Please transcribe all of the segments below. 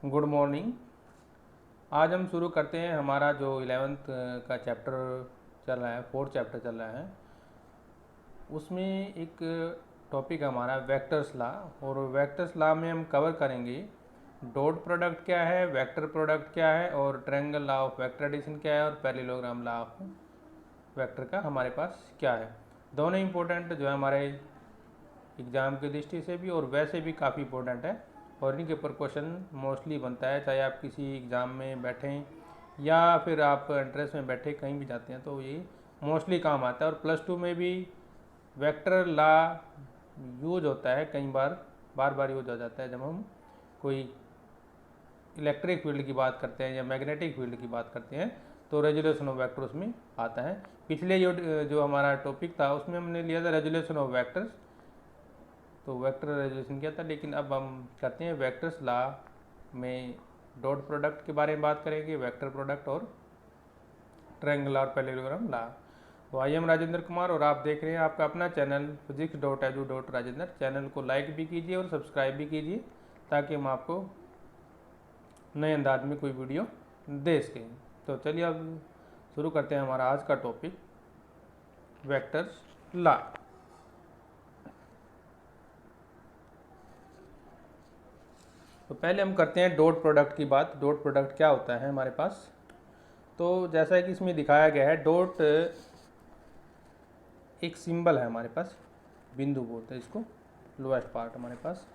Good morning. आज हम शुरू करते हैं हमारा जो 11th का चैप्टर चल रहा है, 4th चैप्टर चल रहा है। उसमें एक टॉपिक हमारा वेक्टर्स लॉ, और वेक्टर्स लॉ में हम कवर करेंगे डॉट प्रोडक्ट क्या है, वेक्टर प्रोडक्ट क्या है, और triangle law of vector addition क्या है, और पैरेललोग्राम लॉ ऑफ वेक्टर का हमारे पास क्या है। दोनों इंपॉर्टेंट जो है हमारे एग्ज़ाम की दृष्टि से भी और वैसे भी काफ़ी इंपॉर्टेंट है, और इनके ऊपर क्वेश्चन मोस्टली बनता है, चाहे आप किसी एग्ज़ाम में बैठें या फिर आप एंट्रेंस में बैठे कहीं भी जाते हैं तो ये मोस्टली काम आता है। और +2 में भी वेक्टर लॉ यूज होता है, कई बार यूज हो जाता है जब हम कोई इलेक्ट्रिक फील्ड की बात करते हैं या मैग्नेटिक फील्ड की बात करते हैं, तो रेजुलेशन ऑफ वेक्टर उसमें आता है। पिछले जो हमारा टॉपिक था उसमें हमने लिया था रेजुलेशन ऑफ वेक्टर्स, तो वेक्टर रेजुलेशन किया था। लेकिन अब हम करते हैं वेक्टर्स लॉ में डॉट प्रोडक्ट के बारे में बात करेंगे, वेक्टर प्रोडक्ट और ट्रायंगल और पैरेललोग्राम लॉ। तो आई एम राजेंद्र कुमार और आप देख रहे हैं आपका अपना चैनल physics.edu.राजेंद्र। चैनल को लाइक भी कीजिए और सब्सक्राइब भी कीजिए ताकि हम आपको नए अंदाज में कोई वीडियो दे सकें। तो चलिए अब शुरू करते हैं हमारा आज का टॉपिक वेक्टर्स लॉ। तो पहले हम करते हैं डॉट प्रोडक्ट की बात। डॉट प्रोडक्ट क्या होता है हमारे पास, तो जैसा कि इसमें दिखाया गया है, डॉट एक सिंबल है हमारे पास, बिंदु बोलते हैं इसको, लोएस्ट पार्ट हमारे पास।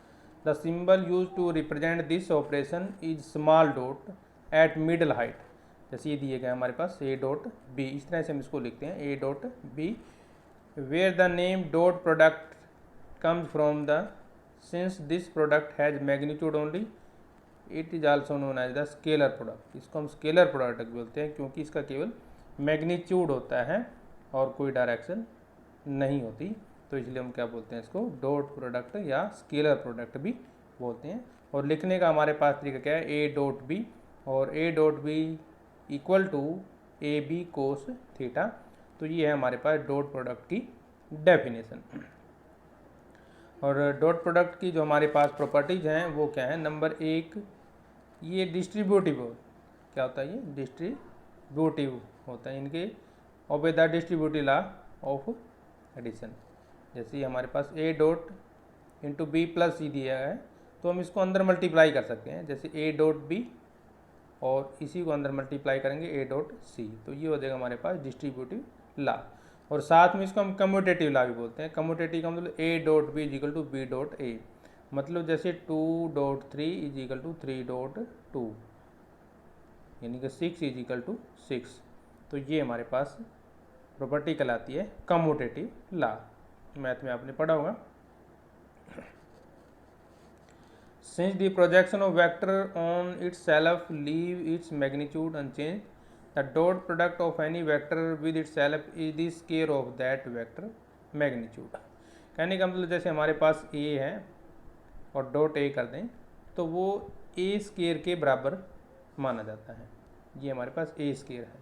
The symbol use to represent this operation is small dot at middle height. जैसे ये दिए गए हमारे पास ए डॉट बी, इस तरह से हम इसको लिखते हैं A dot B, where the name dot product comes from the since this product has magnitude only it is also known as the scalar product. इसको हम स्केलर प्रोडक्ट बोलते हैं क्योंकि इसका केवल मैग्नीट्यूड होता है और कोई डायरेक्शन नहीं होती, तो इसलिए हम क्या बोलते हैं, इसको डॉट प्रोडक्ट या स्केलर प्रोडक्ट भी बोलते हैं। और लिखने का हमारे पास तरीका क्या है, ए डॉट बी, और A dot B equal to A B cos theta. तो ये है हमारे पास डॉट प्रोडक्ट की डेफिनेशन। और डॉट प्रोडक्ट की जो हमारे पास प्रॉपर्टीज हैं वो क्या है, नंबर 1, ये डिस्ट्रीब्यूटिव क्या होता है, ये डिस्ट्रीब्यूटिव होता है, इनके obey the distributive law of addition. जैसे हमारे पास A dot into B plus C दिया है, तो हम इसको अंदर मल्टीप्लाई कर सकते हैं, जैसे ए डॉट बी और इसी को अंदर मल्टीप्लाई करेंगे ए डॉट सी, तो ये हो जाएगा हमारे पास डिस्ट्रीब्यूटिव लॉ। और साथ में इसको हम कम्यूटेटिव लॉ भी बोलते हैं। कम्यूटेटिव का मतलब A dot B is equal to B dot A, मतलब जैसे 2.3 इज इक्वल टू 3.2, यानी कि 6 इज इक्वल टू 6। तो ये हमारे पास प्रॉपर्टी कहलाती है कम्यूटेटिव लॉ, मैथ में आपने पढ़ा होगा। Since the projection of vector on its self leave its magnitude unchanged, the dot product of any vector with its self is the square of that vector magnitude. कहने का मतलब जैसे हमारे पास ए है और डॉट ए कर दें तो वो ए स्केयर के बराबर माना जाता है, ये हमारे पास ए स्केयर है।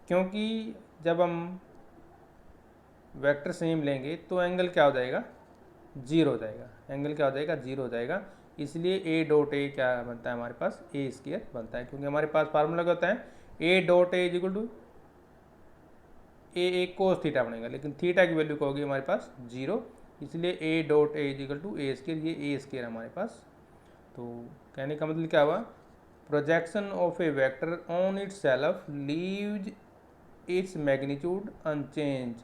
क्योंकि जब हम वेक्टर सेम लेंगे तो एंगल क्या हो जाएगा, 0 हो जाएगा, एंगल क्या हो जाएगा, 0 हो जाएगा। इसलिए ए डॉट ए क्या बनता है हमारे पास, ए स्केयर बनता है, क्योंकि हमारे पास फार्मूला क्या होता है, A dot A is equal to A cos theta बनेगा, लेकिन थीटा की वैल्यू क्या होगी हमारे पास 0, इसलिए A dot A is equal to A square, ये ए स्केयर हमारे पास। तो कहने का मतलब क्या हुआ, projection of a vector on its self leaves its magnitude unchanged,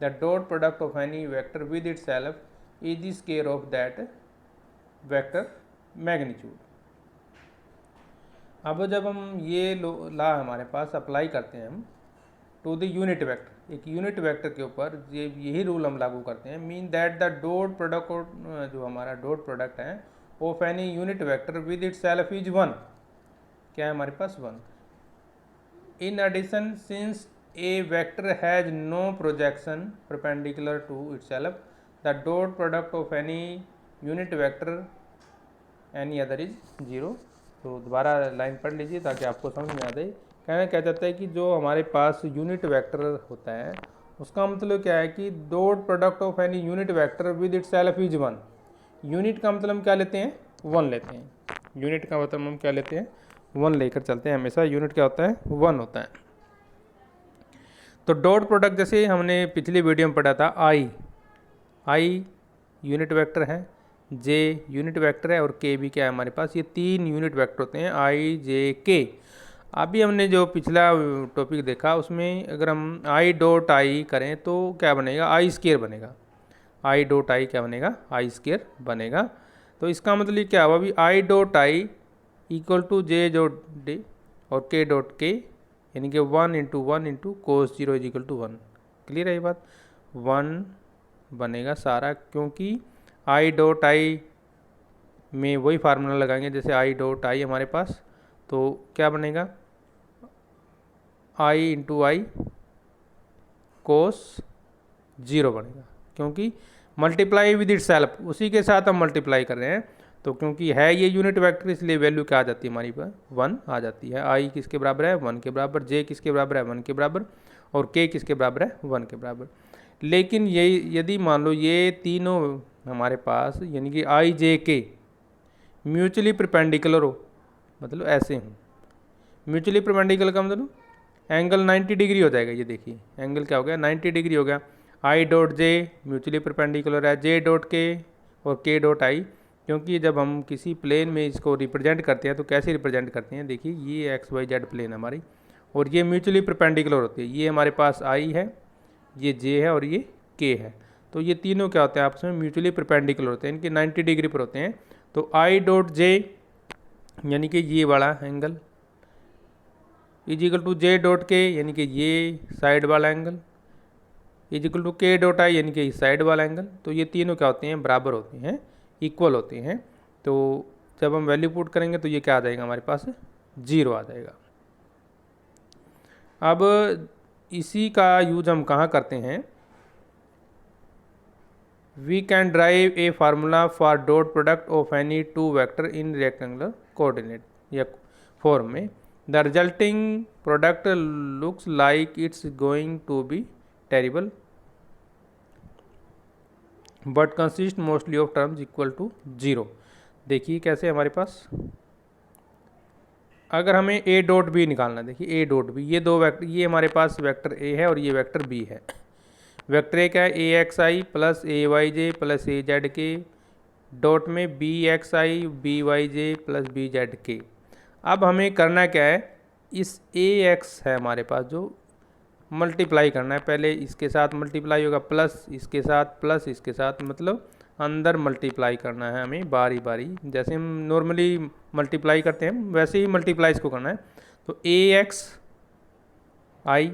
the dot product of any vector with its self is the square of that vector magnitude. अब जब हम ये लॉ हमारे पास अप्लाई करते हैं हम टू द यूनिट वेक्टर, एक unit vector के ऊपर यही रूल हम लागू करते हैं, mean that the dot product, जो हमारा डॉट प्रोडक्ट है of any unit vector with it self is 1, क्या है हमारे पास 1। In addition since a vector has no projection perpendicular to it self, the dot product of any unit vector any other is 0। तो दोबारा line पढ़ लीजिए ताकि आपको समझ में आ जाए। कहना क्या चाहता है कि जो हमारे पास यूनिट वेक्टर होता है उसका मतलब क्या है कि dot product of any unit vector with it self is 1। Unit का मतलब क्या लेते हैं, 1 लेते हैं। यूनिट का मतलब हम क्या लेते हैं, 1 लेकर चलते हैं हमेशा। यूनिट क्या होता है, 1 होता है। तो डॉट प्रोडक्ट जैसे हमने पिछली वीडियो में पढ़ा था, आई यूनिट वेक्टर है, जे यूनिट वेक्टर है, और के भी क्या है हमारे पास, ये 3 यूनिट वेक्टर होते हैं, आई जे के। अभी हमने जो पिछला टॉपिक देखा उसमें अगर हम आई डॉट आई करें तो क्या बनेगा, आई स्क्वायर बनेगा। आई डॉट आई क्या बनेगा, आई स्क्वायर बनेगा। तो इसका मतलब क्या हुआ, अभी I dot I equal to J dot J और के डॉट के, यानी कि 1 × cos 0 is equal to 1। Clear है ये बात, 1 बनेगा सारा, क्योंकि आई डॉट आई में वही फार्मूला लगाएंगे जैसे आई डॉट आई हमारे पास, तो क्या बनेगा, आई इंटू आई कोस 0 बनेगा, क्योंकि मल्टीप्लाई विद इट सेल्फ, उसी के साथ हम मल्टीप्लाई कर रहे हैं। तो क्योंकि है ये यूनिट वेक्टर इसलिए वैल्यू क्या आ जाती है हमारी पर, 1 आ जाती है। आई किसके बराबर है, 1 के बराबर, जे किसके बराबर है, 1 के बराबर, और के किसके बराबर है, 1 के बराबर। लेकिन ये यदि मान लो ये तीनों हमारे पास यानी कि आई जे के म्यूचुअली परपेंडिकुलर हो, मतलब ऐसे हों, म्यूचुअली परपेंडिकुलर का मतलब एंगल 90 डिग्री हो जाएगा। ये देखिए एंगल क्या हो गया, 90 डिग्री हो गया। I dot J mutually perpendicular है, जे डॉट के और के डॉट आई, क्योंकि जब हम किसी प्लेन में इसको रिप्रेजेंट करते हैं तो कैसे रिप्रेजेंट करते हैं, देखिए ये एक्स वाई जेड प्लेन हमारी, और ये म्यूचुअली परपेंडिकुलर होती है। ये हमारे पास आई है, ये जे है और ये के है, तो ये तीनों क्या होते हैं आपस में म्यूचुअली परपेंडिकुलर होते हैं, इनके 90 डिग्री पर होते हैं। तो आई डॉट जे यानी कि ये वाला angle is equal to J dot K यानी कि ये साइड वाला angle is equal to K dot I यानी कि साइड वाला एंगल। तो ये तीनों क्या होते हैं, बराबर होते हैं, इक्वल होते हैं। तो जब हम वैल्यू पुट करेंगे तो ये क्या आ जाएगा हमारे पास, 0 आ जाएगा। अब इसी का यूज हम कहाँ करते हैं, we can derive a formula for dot product of any 2 vector in rectangular coordinate या फॉर्म में। The resulting product looks like it's going to be terrible but consist mostly of terms equal to 0। देखिए कैसे हमारे पास, अगर हमें ए dot B निकालना, देखिए ए dot B, ये दो वेक्टर, ये हमारे पास वेक्टर ए है और ये वेक्टर बी है। वेक्टर ए क्या है, ए एक्स आई प्लस ए वाई जे प्लस ए जेड के, डॉट में बी एक्स आई बी वाई जे प्लस बी जेड के। अब हमें करना क्या है, इस ए एक्स है हमारे पास जो मल्टीप्लाई करना है, पहले इसके साथ मल्टीप्लाई होगा प्लस इसके साथ प्लस इसके साथ, मतलब अंदर मल्टीप्लाई करना है हमें बारी बारी, जैसे हम नॉर्मली मल्टीप्लाई करते हैं वैसे ही मल्टीप्लाई इसको करना है। तो ए एक्स आई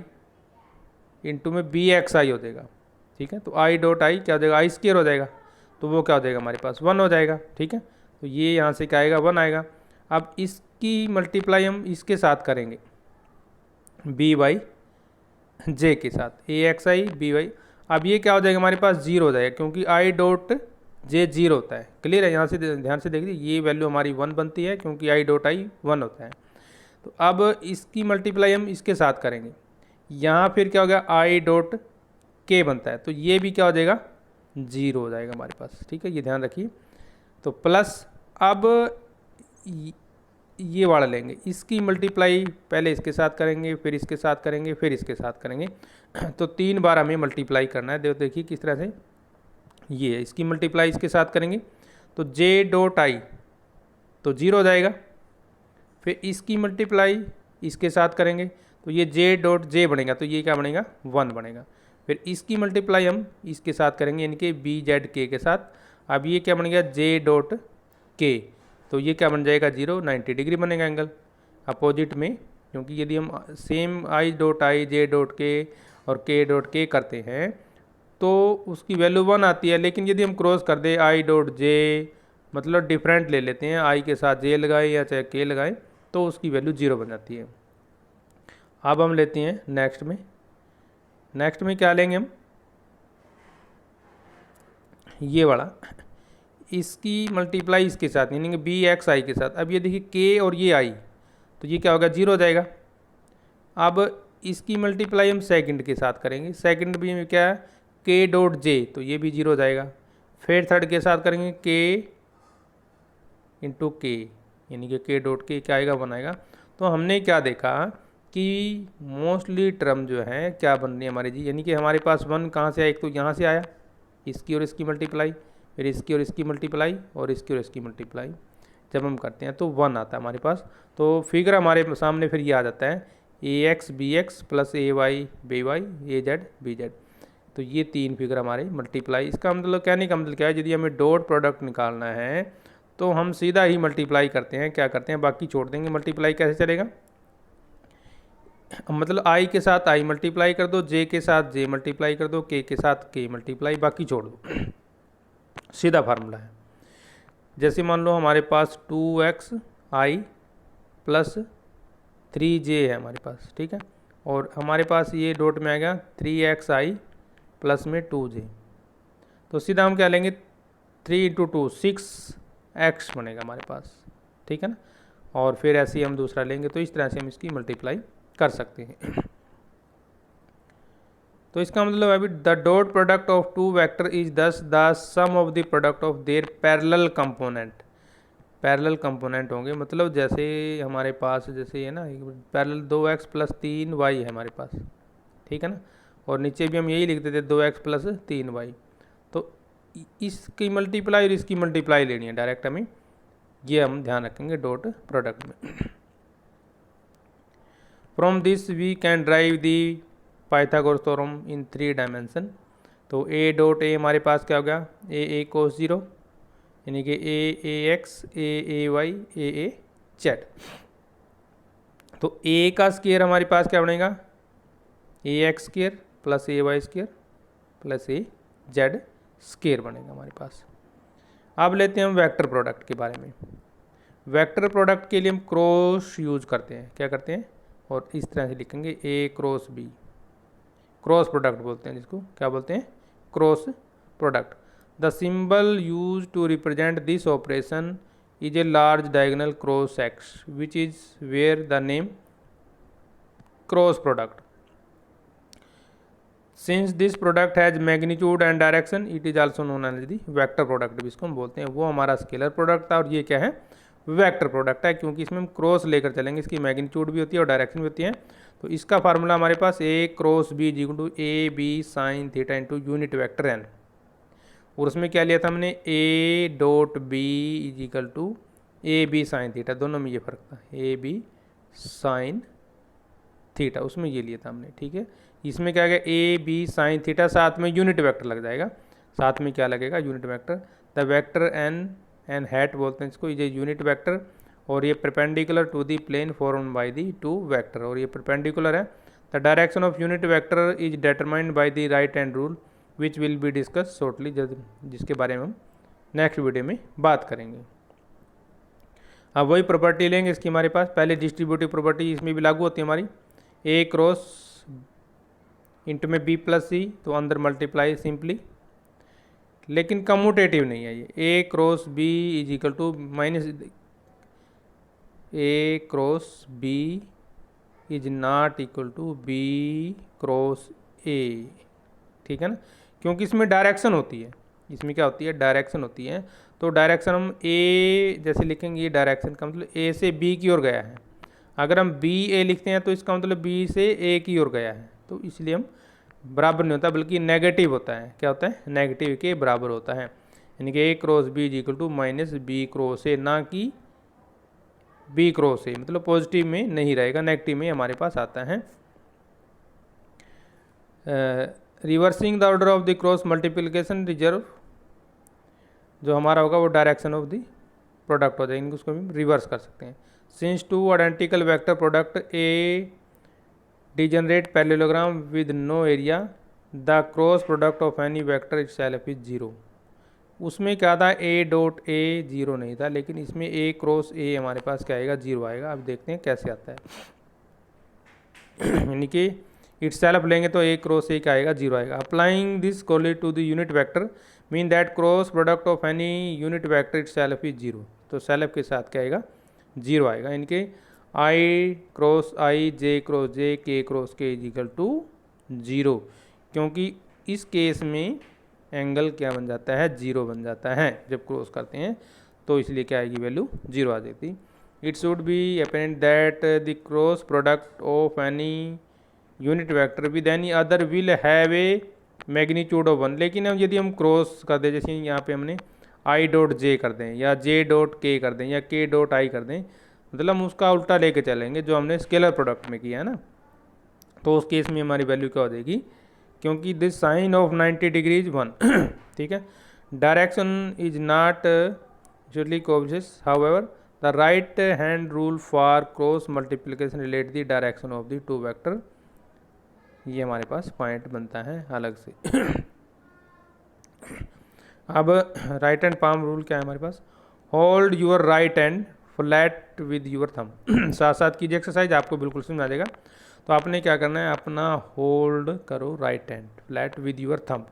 इंटू में बी एक्स आई हो जाएगा, ठीक है। तो आई डॉट आई क्या हो जाएगा, आई स्क्वायर हो जाएगा, तो वो क्या हो जाएगा हमारे पास 1 हो जाएगा, ठीक है। तो ये यहाँ से क्या आएगा, 1 आएगा। अब इसकी मल्टीप्लाई हम इसके साथ करेंगे बी वाई जे के साथ, ए एक्स आई बी वाई। अब ये क्या हो जाएगा हमारे पास, 0 हो जाएगा, क्योंकि आई डॉट जे 0 होता है। क्लियर है, यहाँ से ध्यान से देखिए ये वैल्यू हमारी 1 बनती है क्योंकि आई डॉट आई 1 होता है। तो अब इसकी मल्टीप्लाई हम इसके साथ करेंगे, यहाँ फिर क्या हो गया, आई डॉट के बनता है, तो ये भी क्या हो जाएगा, 0 हो जाएगा हमारे पास, ठीक है। ये ध्यान रखिए। तो प्लस अब ये वाला लेंगे, इसकी मल्टीप्लाई पहले इसके साथ करेंगे फिर इसके साथ करेंगे फिर इसके साथ करेंगे, तो 3 बार हमें मल्टीप्लाई करना है। देखिए किस तरह से, ये है इसकी मल्टीप्लाई इसके साथ करेंगे तो जे डॉट आई तो 0 हो जाएगा, फिर इसकी मल्टीप्लाई इसके साथ करेंगे तो ये जे डॉट जे बनेगा, तो ये क्या बनेगा, 1 बनेगा। फिर इसकी मल्टीप्लाई हम इसके साथ करेंगे यानी कि बी जेड के साथ, अब ये क्या बनेगा, जे डॉट के, तो ये क्या बन जाएगा, 0, 90 डिग्री बनेगा एंगल अपोजिट में, क्योंकि यदि हम सेम आई डॉट आई जे डॉट के और के डॉट के करते हैं तो उसकी वैल्यू 1 आती है। लेकिन यदि हम क्रॉस कर दें आई डॉट जे, मतलब डिफरेंट ले लेते हैं, आई के साथ जे लगाएं या चाहे के लगाएं, तो उसकी वैल्यू 0 बन जाती है। अब हम लेते हैं नेक्स्ट में क्या लेंगे हम, ये वाला, इसकी मल्टीप्लाई इसके साथ यानी कि बी एक्स आई के साथ। अब ये देखिए के और ये आई, तो ये क्या होगा, 0 हो जाएगा। अब इसकी मल्टीप्लाई हम सेकंड के साथ करेंगे, सेकंड भी क्या है, के डॉट जे, तो ये भी 0 हो जाएगा। फिर थर्ड के साथ करेंगे के इंटू के, यानी कि के डॉट के क्या आएगा 1 आएगा। तो हमने क्या देखा कि मोस्टली टर्म जो है क्या बन रही है हमारी जी, यानी कि हमारे पास 1 कहाँ से आया, एक तो यहाँ से आया, इसकी और इसकी मल्टीप्लाई, फिर इसकी और इसकी मल्टीप्लाई और इसकी और इसकी मल्टीप्लाई जब हम करते हैं तो 1 आता है हमारे पास। तो फिगर हमारे सामने फिर ये आ जाता है AX BX plus AY BY AZ BZ। तो ये 3 फिगर हमारे मल्टीप्लाई, इसका मतलब कहने का मतलब क्या है, यदि हमें डॉट प्रोडक्ट निकालना है तो हम सीधा ही मल्टीप्लाई करते हैं, क्या करते हैं बाकी छोड़ देंगे। मल्टीप्लाई कैसे चलेगा, मतलब I के साथ I मल्टीप्लाई कर दो, J के साथ J मल्टीप्लाई कर दो, K के साथ K मल्टीप्लाई, बाकी छोड़ दो। सीधा फार्मूला है। जैसे मान लो हमारे पास 2xi प्लस 3j है हमारे पास, ठीक है, और हमारे पास ये डॉट में आएगा 3xi प्लस में 2j। तो सीधा हम क्या लेंगे 3 इंटू 2 6x बनेगा हमारे पास, ठीक है ना। और फिर ऐसे ही हम दूसरा लेंगे, तो इस तरह से हम इसकी मल्टीप्लाई कर सकते हैं। तो इसका मतलब अभी the dot product of two vector is thus the sum of the product of their parallel component. Parallel component होंगे, मतलब जैसे हमारे पास जैसे है ना पैरेलल 2x प्लस 3y है हमारे पास, ठीक है ना, और नीचे भी हम यही लिख देते 2x प्लस 3y। तो इसकी मल्टीप्लाई और इसकी मल्टीप्लाई लेनी है डायरेक्ट हमें, ये हम ध्यान रखेंगे डॉट प्रोडक्ट में। From this we can derive the Pythagoras theorem in 3 dimension. तो a डॉट a हमारे पास क्या हो गया a cos 0, यानी कि ax a z। तो a का स्क्वायर हमारे पास क्या बनेगा ax square plus ay square plus az square बनेगा हमारे पास। अब लेते हैं हम वेक्टर प्रोडक्ट के बारे में। वेक्टर प्रोडक्ट के लिए हम क्रॉस यूज करते हैं, क्या करते हैं, और इस तरह से लिखेंगे a cross b, cross product बोलते हैं जिसको, क्या बोलते हैं cross product. The symbol use to represent this operation is a large diagonal cross section which is where the name cross product. Since this product has magnitude and direction it is also known as the vector product भी इसको हम बोलते हैं। वो हमारा scalar product था और ये क्या है वेक्टर प्रोडक्ट है, क्योंकि इसमें हम क्रॉस लेकर चलेंगे, इसकी मैग्नीट्यूड भी होती है और डायरेक्शन भी होती है। तो इसका फार्मूला हमारे पास a cross b is equal to A B sine theta into unit vector n, और उसमें क्या लिया था हमने a dot b is equal to A B sine theta, दोनों में ये फर्क था ए बी साइन थीटा, उसमें ये लिया था हमने, ठीक है। इसमें क्या गया ए बी साइन थीटा, साथ में यूनिट वेक्टर लग जाएगा, साथ में क्या लगेगा unit vector. The vector N hat बोलते हैं इसको, ये यूनिट वेक्टर, और ये perpendicular to the plane formed by the two vector, और ये परपेंडिकुलर है। The direction of unit vector is determined by the right hand rule which will be discuss shortly, जिसके बारे में हम नेक्स्ट वीडियो में बात करेंगे। अब वही प्रॉपर्टी लेंगे इसकी हमारे पास, पहले डिस्ट्रीब्यूटिव प्रॉपर्टी इसमें भी लागू होती है हमारी, ए क्रॉस इंटू में बी प्लस सी, तो अंदर मल्टीप्लाई सिंपली, लेकिन कम्यूटेटिव नहीं है ये, A cross B is equal to minus A cross B is not equal to B cross A, ठीक है ना, क्योंकि इसमें डायरेक्शन होती है, इसमें क्या होती है डायरेक्शन होती है। तो डायरेक्शन हम ए जैसे लिखेंगे, ये डायरेक्शन का मतलब ए से बी की ओर गया है। अगर हम बी ए लिखते हैं तो इसका मतलब बी से ए की ओर गया है, तो इसलिए हम बराबर नहीं होता बल्कि नेगेटिव होता है, क्या होता है नेगेटिव के बराबर होता है, यानी कि A cross B is equal to minus B cross A, ना कि बी क्रॉस ए, मतलब पॉजिटिव में नहीं रहेगा, नेगेटिव में हमारे पास आता है। Reversing the order of the cross multiplication reserve, जो हमारा होगा वो डायरेक्शन ऑफ द प्रोडक्ट हो जाएगी, उसको भी रिवर्स कर सकते हैं। Since two identical vector product a degenerate parallelogram with no area the cross product of any vector itself is zero. उसमें क्या था ए डॉट ए जीरो नहीं था, लेकिन इसमें ए क्रॉस ए हमारे पास क्या आएगा जीरो आएगा। अब देखते हैं कैसे आता है, यानी कि इटसेल्फ लेंगे तो ए क्रॉस ए क्या आएगा जीरो आएगा। Applying this correlate to the unit vector mean that cross product of any unit vector itself is zero, तो सेल्फ के साथ क्या आएगा जीरो आएगा, यानी कि आई क्रॉस आई जे क्रॉस जे के क्रॉस के इज इक्वल टू जीरो, क्योंकि इस केस में एंगल क्या बन जाता है जीरो बन जाता है जब क्रॉस करते हैं, तो इसलिए क्या आएगी वैल्यू जीरो आ जाती। it should be apparent that the cross product of any unit vector with any other will have a magnitude of 1। लेकिन अब यदि हम क्रॉस कर दें, जैसे यहाँ पे हमने आई डॉट जे कर दें या जे डॉट के कर दें या के डॉट आई कर दें, मतलब हम उसका उल्टा लेके चलेंगे जो हमने स्केलर प्रोडक्ट में किया है ना, तो उस केस में हमारी वैल्यू क्या हो जाएगी, क्योंकि दिस साइन ऑफ 90 डिग्रीज 1 ठीक है। Direction is not usually coobject, however the right hand rule for cross multiplication relate the direction of the two vector. ये हमारे पास पॉइंट बनता है अलग से। अब राइट हैंड पाम रूल क्या है हमारे पास, hold your right hand flat with your thumb. साथ साथ कीजिए एक्सरसाइज, आपको बिल्कुल समझ आ जाएगा। तो आपने क्या करना है, अपना होल्ड करो right hand flat with your thumb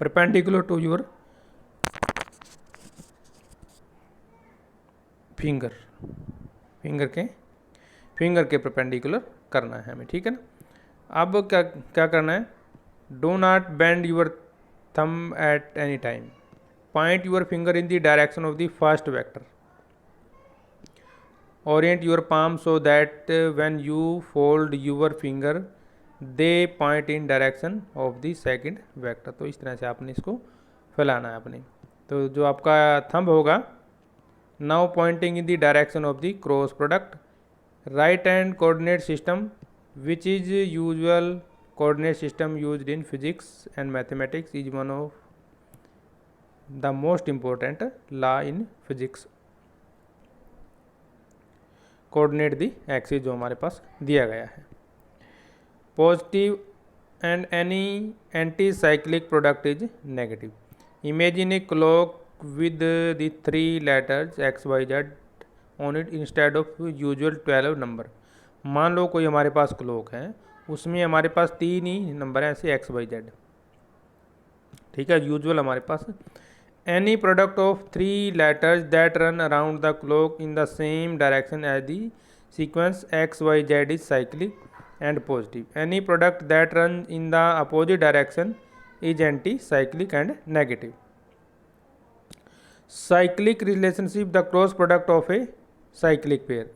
perpendicular to your finger, finger के परपेंडिकुलर करना है हमें, ठीक है ना। अब क्या क्या करना है, do not bend your thumb at any time, point your finger in the direction of the first vector, orient your palm so that when you fold your finger they point in direction of the second vector। तो इस तरह से आपने इसको फैलाना है अपने। तो जो आपका थंब होगा, now pointing in the direction of the cross product, right hand coordinate system which is usual coordinate system used in physics and mathematics is one of the most important law in physics। Coordinate the axis जो हमारे पास दिया गया है। Positive and any anti cyclic product is negative. Imagine a clock with the 3 letters X Y Z on it instead of usual 12 number. मान लो कोई हमारे पास क्लॉक है, उसमें हमारे पास 3 ही नंबर हैं, ऐसे एक्स वाई जेड, ठीक है, यूजुअल हमारे पास। Any product of 3 letters that run around the clock in the same direction as the sequence x, y, z is cyclic and positive. Any product that runs in the opposite direction is anti-cyclic and negative. Cyclic relationship, the cross product of a cyclic pair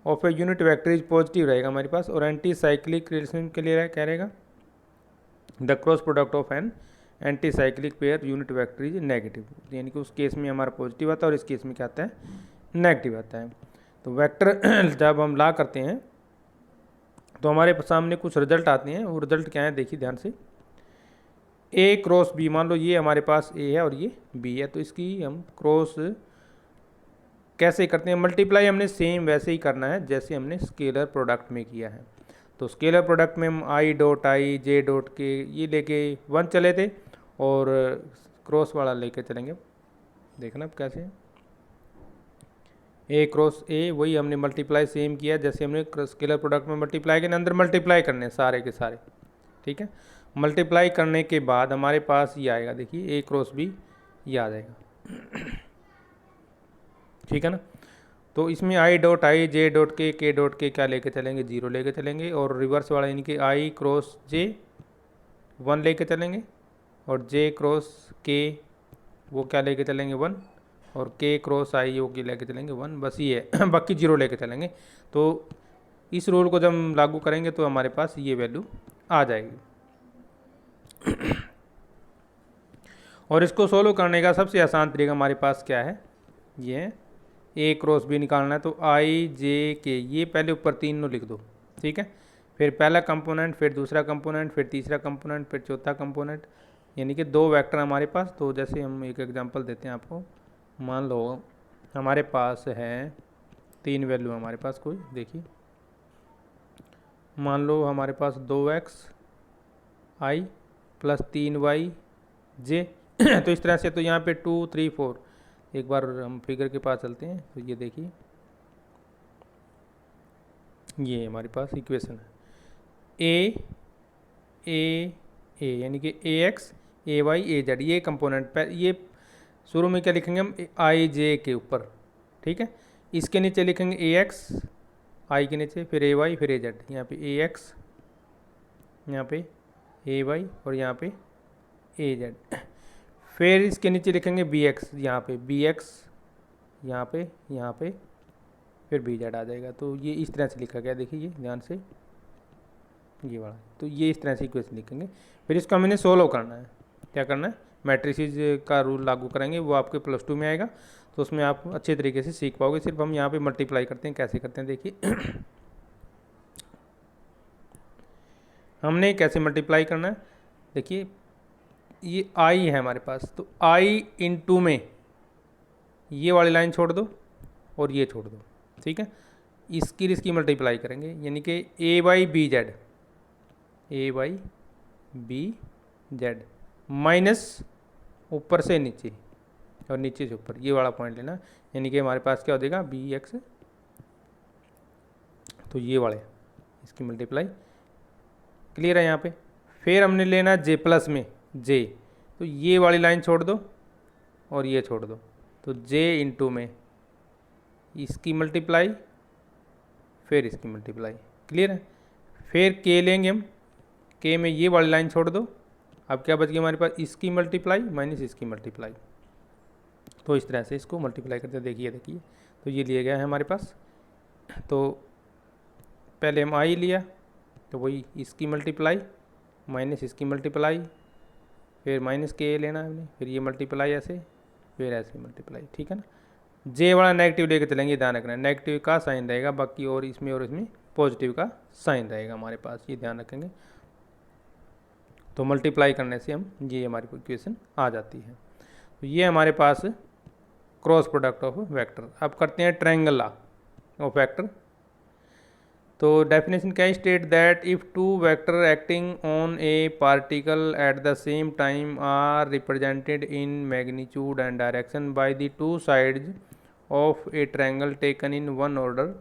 of a unit vector is positive रहेगा हमारे पास, और anti-cyclic relation के लिए क्या रहेगा, the cross product of an anti cyclic pair unit vector is negative, यानी कि उस केस में हमारा पॉजिटिव आता है और इस केस में क्या आता है, नेगेटिव आता है। तो वेक्टर जब हम ला करते हैं तो हमारे सामने कुछ रिजल्ट आते हैं। वो रिजल्ट क्या है, देखिए ध्यान से। ए क्रॉस बी, मान लो ये हमारे पास ए है और ये बी है, तो इसकी हम क्रॉस कैसे करते हैं, मल्टीप्लाई हमने सेम वैसे ही करना है जैसे हमने स्केलर प्रोडक्ट में किया है। तो स्केलर प्रोडक्ट में हम आई डॉट आई जे डॉट के ये लेके 1 चले थे, और क्रॉस वाला लेके चलेंगे, देखना कैसे। ए क्रॉस ए, वही हमने मल्टीप्लाई सेम किया जैसे हमने स्केलर प्रोडक्ट में मल्टीप्लाई के अंदर मल्टीप्लाई करने सारे के सारे, ठीक है। मल्टीप्लाई करने के बाद हमारे पास ये आएगा, देखिए ए क्रॉस बी, ये आ जाएगा, ठीक है ना। तो इसमें आई डॉट आई जे डॉट के डॉट के क्या लेके चलेंगे, 0 लेके चलेंगे, और रिवर्स वाला यानी कि आई क्रॉस जे 1 लेके चलेंगे, और जे क्रॉस के वो क्या लेके चलेंगे 1, और के क्रॉस आई वो की लेके चलेंगे 1, बस ये है बाकी 0 लेके चलेंगे। तो इस रूल को जब हम लागू करेंगे तो हमारे पास ये वैल्यू आ जाएगी। और इसको सोल्व करने का सबसे आसान तरीका हमारे पास क्या है, ये है ए क्रॉस बी निकालना है। तो आई जे के ये पहले ऊपर 3 लिख दो, ठीक है, फिर पहला कंपोनेंट, फिर दूसरा कंपोनेंट, फिर तीसरा कंपोनेंट, फिर चौथा कंपोनेंट, यानी कि 2 वेक्टर हमारे पास। तो जैसे हम एक एग्जांपल देते हैं आपको, मान लो हमारे पास है 3 वैल्यू हमारे पास कोई, देखिए मान लो हमारे पास 2x आई प्लस 3y जे तो इस तरह से, तो यहाँ पे 2 3 4, एक बार हम फिगर के पास चलते हैं। तो ये देखिए ये हमारे पास इक्वेशन है, ए यानी कि ए एक्स ए वाई ए जेड, ये कंपोनेंट, ये शुरू में क्या लिखेंगे हम, आई जे के ऊपर, ठीक है। इसके नीचे लिखेंगे ए एक्स आई के नीचे, फिर ए वाई, फिर ए जेड, यहाँ पे ए एक्स, यहाँ पे ए वाई, और यहाँ पे ए जेड। फिर इसके नीचे लिखेंगे बी एक्स, यहाँ पे बी एक्स यहाँ पे फिर बी जेड आ जाएगा। तो ये इस तरह से लिखा गया, देखिए ये ध्यान से, ये वाला। तो ये इस तरह से इक्वेशन लिखेंगे। फिर इसको हमने सोल्व करना है। क्या करना है, मैट्रिसेस का रूल लागू करेंगे, वो आपके +2 में आएगा, तो उसमें आप अच्छे तरीके से सीख पाओगे। सिर्फ हम यहाँ पे मल्टीप्लाई करते हैं, कैसे करते हैं देखिए। हमने कैसे मल्टीप्लाई करना है, देखिए ये आई है हमारे पास, तो आई इंटू में ये वाली लाइन छोड़ दो और ये छोड़ दो, ठीक है। इसकी मल्टीप्लाई करेंगे, यानी कि ए बाई बी जेड माइनस ऊपर से नीचे और नीचे से ऊपर, ये वाला पॉइंट लेना, यानी कि हमारे पास क्या हो जाएगा बी एक्स। तो ये वाले इसकी मल्टीप्लाई क्लियर है यहाँ पे। फिर हमने लेना जे प्लस में जे, तो ये वाली लाइन छोड़ दो और ये छोड़ दो, तो जे इंटू में इसकी मल्टीप्लाई, फिर इसकी मल्टीप्लाई, क्लियर है। फिर के लेंगे हम, के में ये वाली लाइन छोड़ दो, अब क्या बच गया हमारे पास, इसकी मल्टीप्लाई माइनस इसकी मल्टीप्लाई। तो इस तरह से इसको मल्टीप्लाई करते देखिए, तो ये लिया गया है हमारे पास। तो पहले हम आई लिया, तो वही इसकी मल्टीप्लाई माइनस इसकी मल्टीप्लाई, फिर माइनस के लेना है हमने, फिर ये मल्टीप्लाई ऐसे, फिर ऐसे मल्टीप्लाई, ठीक है ना। जे वाला नेगेटिव लेके चलेंगे, ध्यान रखना नेगेटिव का साइन रहेगा, बाकी और इसमें पॉजिटिव का साइन रहेगा हमारे पास, ये ध्यान रखेंगे। तो मल्टीप्लाई करने से हम ये हमारी इक्वेशन आ जाती है। तो ये हमारे पास क्रॉस प्रोडक्ट ऑफ वेक्टर। अब करते हैं ट्रायंगल लॉ ऑफ वेक्टर। तो डेफिनेशन क्या है, state that if two vector acting on a particle at the same time are represented in magnitude and direction by the two sides of a triangle taken in one order,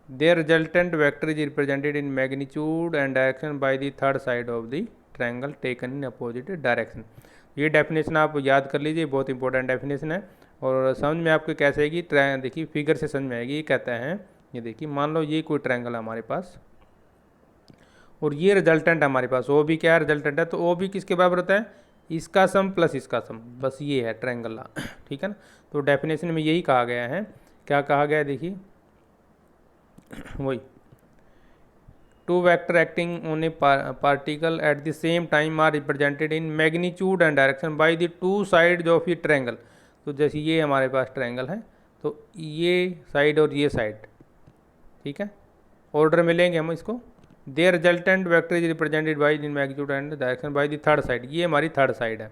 their resultant vector is represented in magnitude and direction by the third side of the triangle taken in opposite direction। ये definition आप याद कर लीजिए, बहुत important definition है और समझ में आपको कैसे आएगी, देखिए फिगर से समझ में आएगी। ये कहता है, ये देखिए मान लो ये कोई ट्रायंगल है हमारे पास और ये रिजल्टेंट है हमारे पास, ओ भी क्या है रिजल्टेंट है, तो ओ भी किसके बराबर होता है, इसका सम प्लस इसका सम, बस ये है ट्रायंगल लॉ, ठीक है ना। तो डेफिनेशन में यही कहा गया है, क्या कहा गया है देखिए, वही two vector acting on a particle at the same time are represented in magnitude and direction by the two sides of a triangle. तो जैसे ये हमारे पास ट्रायंगल है, तो ये साइड और ये साइड, ठीक है, ऑर्डर में लेंगे हम इसको। Their resultant vector is represented by in magnitude and direction by the third side, ये हमारी थर्ड साइड है।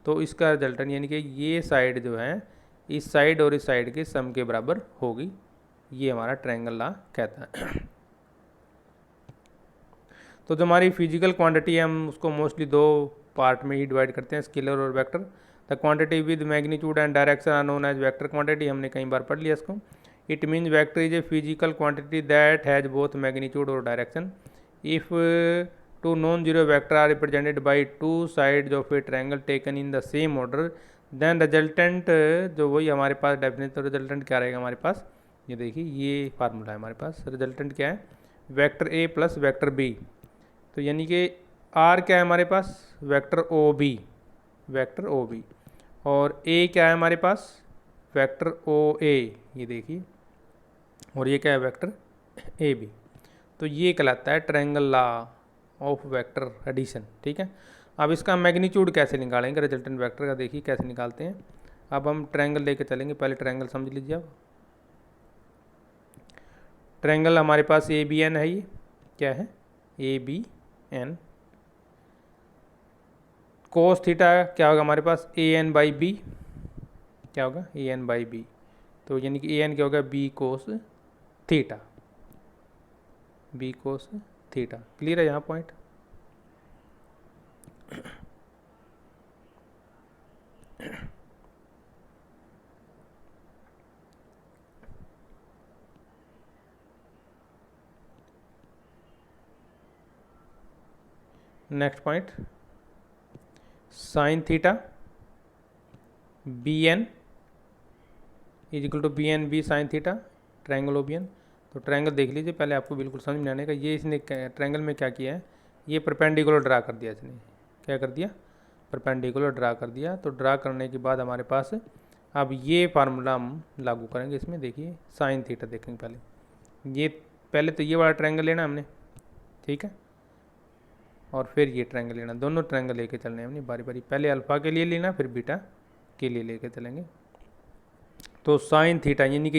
तो इसका रिजल्टेंट यानी कि ये साइड जो है इस साइड और इस साइड के सम के बराबर होगी, ये हमारा ट्रायंगल लॉ कहता है। तो जो हमारी फिजिकल क्वांटिटी है, हम उसको मोस्टली दो पार्ट में ही डिवाइड करते हैं, स्केलर और vector. The quantity with magnitude and direction are known as vector quantity, हमने कई बार पढ़ लिया इसको। It means vector is a physical quantity that has both magnitude और direction. If two non zero vector are represented by two sides of a triangle taken in the same order, then resultant, जो वही हमारे पास definition, resultant क्या रहेगा हमारे पास, ये देखिए ये फार्मूला है हमारे पास। रिजल्टेंट क्या है, vector A plus vector B, तो यानी कि आर क्या है हमारे पास, वेक्टर ओ बी, और ए क्या है हमारे पास, वेक्टर ओ ए, ये देखिए, और ये क्या है वेक्टर ए बी। तो ये कहलाता है triangle law of vector addition, ठीक है। अब इसका मैग्नीट्यूड कैसे निकालेंगे रिजल्टेंट वेक्टर का, देखिए कैसे निकालते हैं। अब हम ट्रायंगल लेके चलेंगे, पहले ट्रायंगल समझ लीजिए। अब ट्रायंगल हमारे पास ए बी एन है, ये क्या है A B N. Cos theta क्या होगा हमारे पास, ए एन बाई बी, क्या होगा ए एन बाई बी, तो यानी कि ए एन क्या होगा B cos theta, B cos theta. Clear है यहाँ point. Next point, sine theta B N is equal to B N B sine theta, triangle O B N. तो ट्रायंगल देख लीजिए पहले, आपको बिल्कुल समझ में आने का। ये इसने ट्रायंगल में क्या किया है, ये परपेंडिकुलर ड्रा कर दिया इसने, क्या कर दिया, परपेंडिकुलर ड्रा कर दिया। तो ड्रा करने के बाद हमारे पास अब ये फार्मूला हम लागू करेंगे इसमें। देखिए साइन थीटा देखेंगे पहले तो ये वाला ट्रायंगल लेना हमने, ठीक है, और फिर ये ट्रायंगल लेना। दोनों ट्रायंगल लेके चलने हैं हमने बारी बारी, पहले अल्फ़ा के लिए लेना फिर बीटा के लिए लेके चलेंगे। तो साइन थीटा यानी कि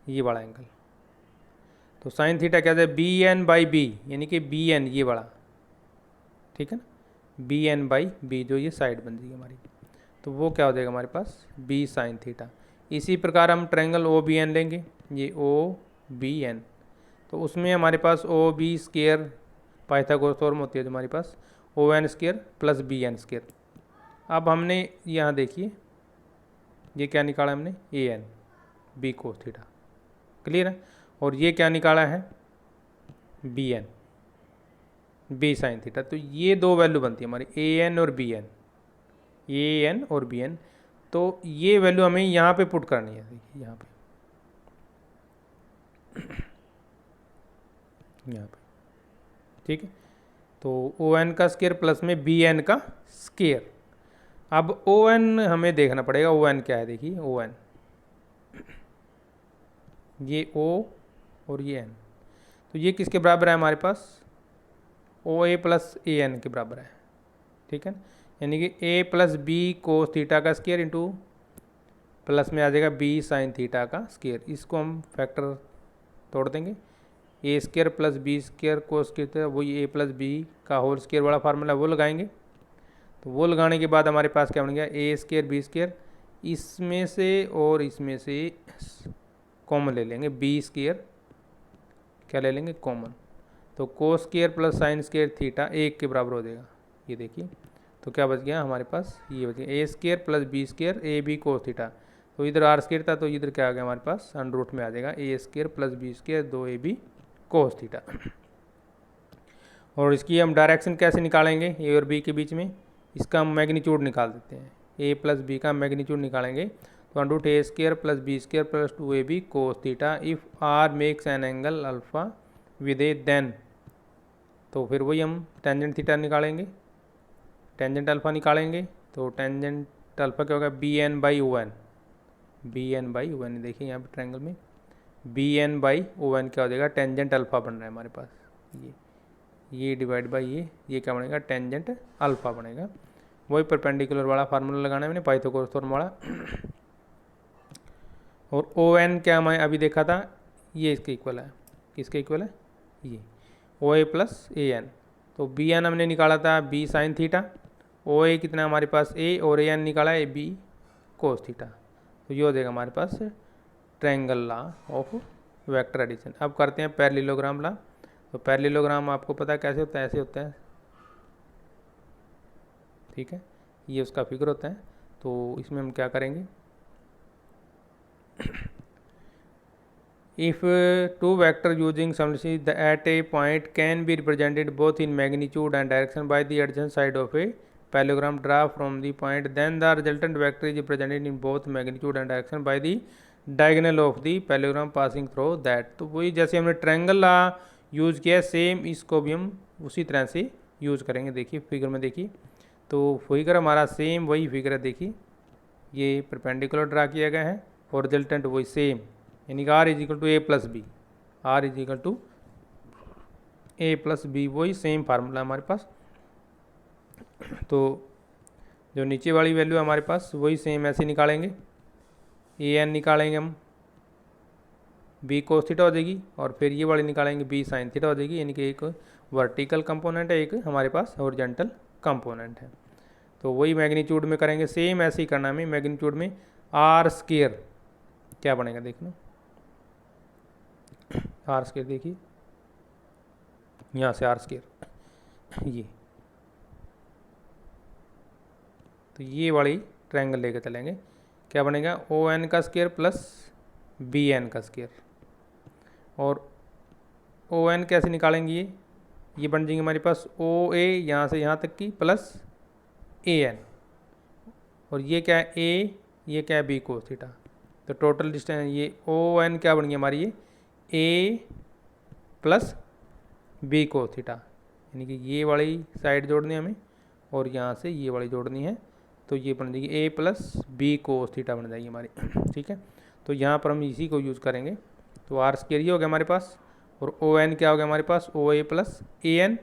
ये वाला एंगल, तो साइन थीटा क्या है, बी एन बाई बी, यानी कि बी एन ये वाला, ठीक है ना, बी एन बाई बी जो ये साइड बन जाएगी हमारी, तो वो क्या हो जाएगा हमारे पास बी साइन थीटा। इसी प्रकार हम ट्रायंगल ओ बी एन लेंगे, ये ओ बी एन, तो उसमें हमारे पास O B square Pythagoras theorem होती है जो हमारे पास O N square plus B N square. अब हमने यहाँ देखिए ये क्या निकाला हमने, A N B cos theta, clear है, और ये क्या निकाला है B N B sine theta. तो ये दो वैल्यू बनती है हमारी ए एन और बी एन, ए एन और बी एन। तो ये वैल्यू हमें यहाँ पे पुट करनी है, देखिए यहाँ पे यहाँ पे, ठीक है। तो ओ एन का स्केयर प्लस में बी एन का स्केयर। अब ओ एन हमें देखना पड़ेगा, ओ एन क्या है, देखिए ओ एन, ये ओ और ये एन, तो ये किसके बराबर है हमारे पास, ओ ए प्लस ए एन के बराबर है, ठीक है, यानी कि A plus B cos theta का स्केयर इंटू प्लस में आ जाएगा बी साइन थीटा का स्केयर। इसको हम फैक्टर तोड़ देंगे, A square plus B square cos square, वही ए प्लस बी का होल स्केयर वाला फार्मूला वो लगाएंगे। तो वो लगाने के बाद हमारे पास क्या बन गया, ए स्केयर बी स्केयर, इसमें से और इसमें से कॉमन ले लेंगे, बी स्केयर क्या ले लेंगे कॉमन, तो cos square plus sine square theta एक के बराबर हो जाएगा, ये देखिए। तो क्या बच गया हमारे पास, ये बच गया A square plus B square A B cos theta, तो इधर आर स्केयर था तो इधर क्या आ गया हमारे पास अंडर रूट में आ जाएगा A square plus B square 2ab cos theta. और इसकी हम डायरेक्शन कैसे निकालेंगे, ए और बी के बीच में, इसका हम मैग्नीट्यूड निकाल देते हैं, ए प्लस बी का मैग्नीट्यूड निकालेंगे, तो under root A square plus B square plus 2ab cos theta if R makes an angle alpha with A then, तो फिर वही हम टेंजेंट थीटा निकालेंगे, टेंजेंट अल्फ़ा निकालेंगे, तो टेंजेंट अल्फ़ा क्या होगा B N by O N, B N by O N, देखिए यहाँ पे ट्रायंगल में B N by O N क्या हो जाएगा, टेंजेंट अल्फ़ा बन रहा है हमारे पास, ये डिवाइड बाई ये क्या बनेगा टेंजेंट अल्फ़ा बनेगा। वही परपेंडिकुलर वाला फार्मूला लगाना है मैंने पाइथागोरस थ्योरम वाला। और ओ एन क्या मैं अभी देखा था, ये इसके इक्वल है, किसके इक्वल है, ये ओ ए प्लस ए एन, तो बी एन हमने निकाला था बी साइन थीटा, ओ ए कितना हमारे पास ए, और ए एन निकाला है बी कोस थीटा, तो ये हो जाएगा हमारे पास triangle law of vector addition. अब करते हैं पैरेललोग्राम लॉ। तो पैरेललोग्राम आपको पता है कैसे होता है, ऐसे होता है, ठीक है, ये उसका फिगर होता है। तो इसमें हम क्या करेंगे, if two vector using similarity at a point can be represented both in magnitude and direction by the adjacent side of a parallelogram draw from the point, then the resultant vector is represented in both magnitude and direction by the diagonal of the parallelogram passing through that। तो वही जैसे हमने triangle law use किया same इसको भी हम उसी तरह से यूज़ करेंगे। देखिए फिगर में देखिए, तो फिगर हमारा सेम वही फिगर है, देखिए ये परपेंडिकुलर ड्रा किया गया है और रिजल्टेंट वही सेम, यानी कि R is equal to A plus B, R is equal to A plus B, वही सेम फार्मूला हमारे पास। तो जो नीचे वाली वैल्यू है हमारे पास वही सेम ऐसे निकालेंगे, ए एन निकालेंगे हम, बी कोस थीटा हो जाएगी, और फिर ये वाली निकालेंगे बी साइन थीटा हो जाएगी, यानी कि एक वर्टिकल कंपोनेंट है, एक हमारे पास हॉरिजॉन्टल कंपोनेंट है। तो वही मैग्नीट्यूड में करेंगे, सेम ऐसे ही करना है, मैग्नीट्यूड में आर स्केयर क्या बनेगा देखना, आर स्केयर देखिए यहाँ से आर स्केयर ये, तो ये वाली ट्रायंगल लेके चलेंगे, क्या बनेगा ओ एन का स्केयर प्लस बी एन का स्केयर, और ओ एन कैसे निकालेंगे, ये बन जाएंगे हमारे पास ओ ए यहाँ से यहाँ तक की प्लस ए एन, और ये क्या है ए, ये क्या है बी कोस थीटा, तो टोटल डिस्टेंस ये ओ एन क्या बन गई हमारी, ये ए प्लस बी कोस थीटा, यानी कि ये वाली साइड जोड़नी है हमें और यहाँ से ये वाली जोड़नी है, तो ये बन जाएगी ए प्लस बी कोस थीटा बन जाएगी हमारी। ठीक है, तो यहाँ पर हम इसी को यूज़ करेंगे। तो आर स्क्वायर ये हो गया हमारे पास, और ओ एन क्या हो गया हमारे पास, ओ ए प्लस ए एन,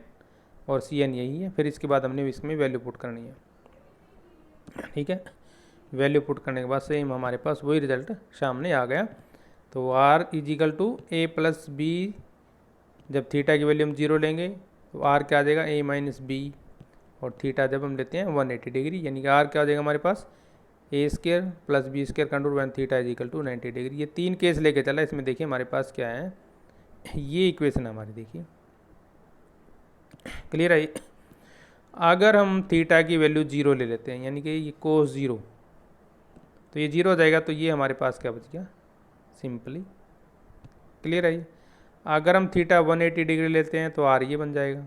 और सी एन यही है। फिर इसके बाद हमने इसमें वैल्यू पुट करनी है। ठीक है, वैल्यू पुट करने के बाद सेम हमारे पास वही रिजल्ट सामने आ गया। तो R is equal to A plus B, जब थीटा की वैल्यू हम 0 लेंगे तो आर क्या आ जाएगा, ए माइनस बी, और थीटा जब हम लेते हैं 180 डिग्री, यानी कि आर क्या हो जाएगा हमारे पास, A square plus B square कंट्रोल वन थीटा इजिकल टू 90 डिग्री। ये 3 केस लेके चला। इसमें देखिए हमारे पास क्या है, ये इक्वेशन हमारी देखिए क्लियर है। अगर हम थीटा की वैल्यू 0 ले लेते हैं, यानी कि ये कोस 0, तो ये 0 हो जाएगा, तो ये हमारे पास क्या बच गया, सिंपली क्लियर है। अगर हम थीटा 180 डिग्री लेते हैं तो आर ये बन जाएगा,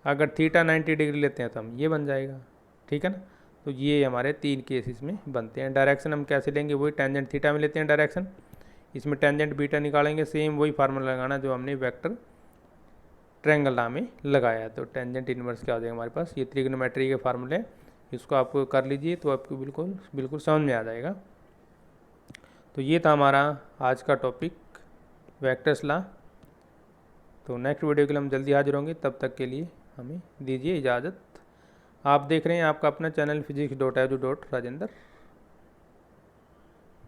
अगर थीटा 90 डिग्री लेते हैं तो हम ये बन जाएगा। ठीक है ना, तो ये हमारे 3 केस इसमें बनते हैं। डायरेक्शन हम कैसे लेंगे, वही टेंजेंट थीटा में लेते हैं डायरेक्शन, इसमें टेंजेंट बीटा निकालेंगे, सेम वही फार्मूला लगाना जो हमने वेक्टर ट्रायंगल लॉ में लगाया। तो टेंजेंट इनवर्स क्या हो जाएगा हमारे पास, ये ट्रिग्नोमेट्री के फार्मूले, इसको आप कर लीजिए तो आपको बिल्कुल बिल्कुल समझ में आ जाएगा। तो ये था हमारा आज का टॉपिक वेक्टर्स लॉ। तो नेक्स्ट वीडियो के लिए हम जल्दी हाजिर होंगे, तब तक के लिए हमें दीजिए इजाज़त। आप देख रहे हैं आपका अपना चैनल physics.edu.rajendra।